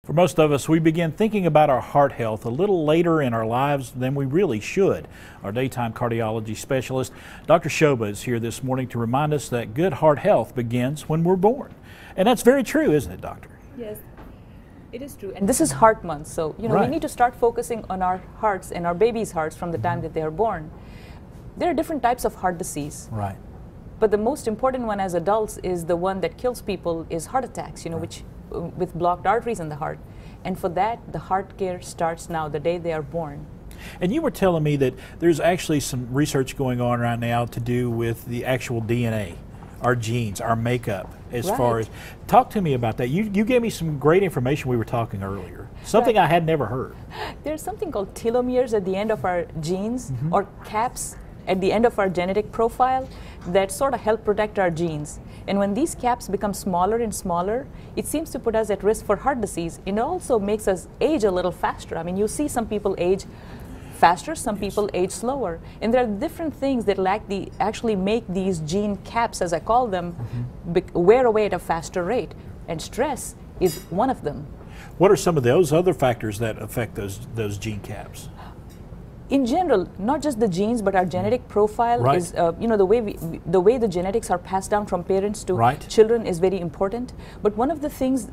For most of us, we begin thinking about our heart health a little later in our lives than we really should. Our daytime cardiology specialist, Dr. Shoba, is here this morning to remind us that good heart health begins when we're born. And that's very true, isn't it, Doctor? Yes, it is true. And this is Heart Month, so we need to start focusing on our hearts and our babies' hearts from the time that they are born. There are different types of heart disease. Right. But the most important one as adults is the one that kills people is heart attacks, which with blocked arteries in the heart. And for that, the heart care starts now, the day they are born. And you were telling me that there's actually some research going on right now to do with the actual DNA, our genes, our makeup, as far as, talk to me about that. You gave me some great information we were talking earlier, something I had never heard. There's something called telomeres at the end of our genes, or caps at the end of our genetic profile, that sort of help protect our genes. And when these caps become smaller and smaller, it seems to put us at risk for heart disease. And it also makes us age a little faster. I mean, you see some people age faster, some people age slower. And there are different things that actually make these gene caps, as I call them, wear away at a faster rate. And stress is one of them. What are some of those other factors that affect those gene caps? In general, not just the genes, but our genetic profile is, the way the genetics are passed down from parents to children is very important. But one of the things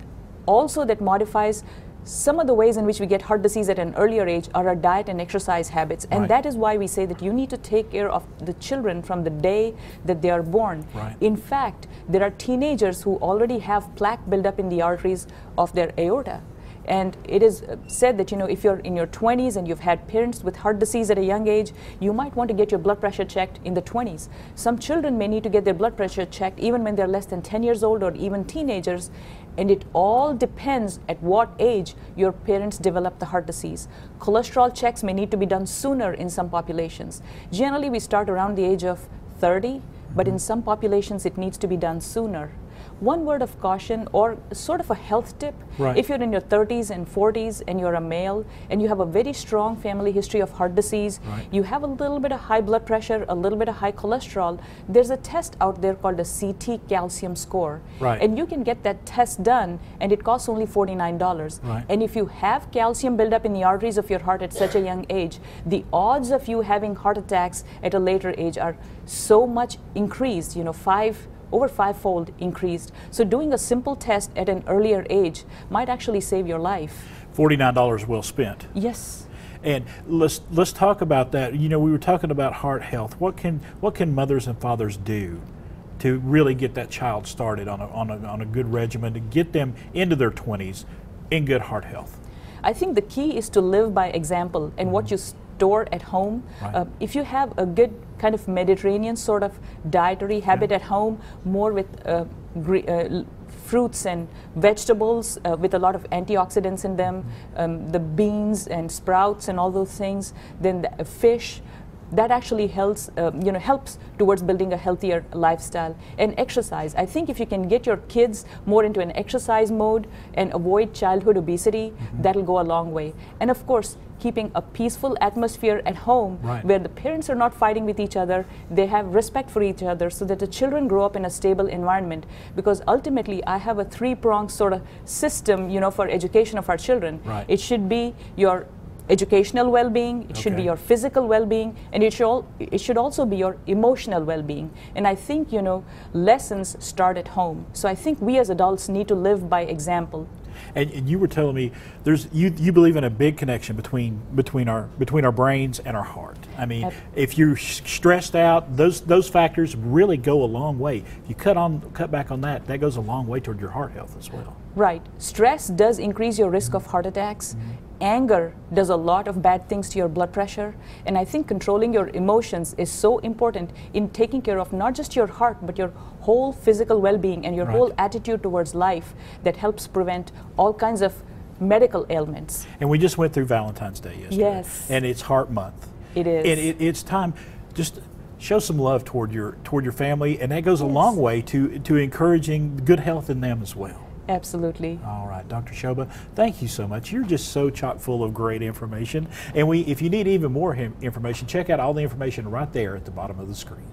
also that modifies some of the ways in which we get heart disease at an earlier age are our diet and exercise habits. And that is why we say that you need to take care of the children from the day that they are born. In fact, there are teenagers who already have plaque buildup in the arteries of their aorta. And it is said that, if you're in your 20s and you've had parents with heart disease at a young age, you might want to get your blood pressure checked in the 20s. Some children may need to get their blood pressure checked even when they're less than 10 years old or even teenagers. And it all depends at what age your parents develop the heart disease. Cholesterol checks may need to be done sooner in some populations. Generally, we start around the age of 30, but in some populations, it needs to be done sooner. One word of caution, or sort of a health tip, if you're in your 30s and 40s and you're a male and you have a very strong family history of heart disease, you have a little bit of high blood pressure, a little bit of high cholesterol, there's a test out there called a CT calcium score. And you can get that test done and it costs only $49. And if you have calcium buildup in the arteries of your heart at such a young age, the odds of you having heart attacks at a later age are so much increased, over 5-fold increased. So doing a simple test at an earlier age might actually save your life. $49 well spent. Yes. And let's talk about that. We were talking about heart health. What can mothers and fathers do to really get that child started on a good regimen to get them into their 20s in good heart health? I think the key is to live by example and what you store at home. If you have a good kind of Mediterranean sort of dietary habit at home, more with fruits and vegetables with a lot of antioxidants in them, the beans and sprouts and all those things, then the fish, that actually helps towards building a healthier lifestyle. And exercise. I think if you can get your kids more into an exercise mode and avoid childhood obesity, that'll go a long way. And of course, keeping a peaceful atmosphere at home where the parents are not fighting with each other, they have respect for each other so that the children grow up in a stable environment. Because ultimately, I have a three-pronged sort of system, for education of our children. It should be your educational well-being, it should be your physical well-being, and it should also be your emotional well-being. And I think, lessons start at home. So I think we as adults need to live by example. And you were telling me you believe in a big connection between our brains and our heart. I mean, if you're stressed out, those factors really go a long way. If you cut back on that goes a long way toward your heart health as well. Right. Stress does increase your risk of heart attacks. Anger does a lot of bad things to your blood pressure. And I think controlling your emotions is so important in taking care of not just your heart, but your whole physical well-being and your whole attitude towards life that helps prevent all kinds of medical ailments. And we just went through Valentine's Day yesterday. Yes. And it's Heart Month. It is. And it's time just show some love toward your family, and that goes a long way to encouraging good health in them as well. Absolutely. All right, Dr. Shoba, thank you so much. You're just so chock full of great information. And if you need even more information, check out all the information right there at the bottom of the screen.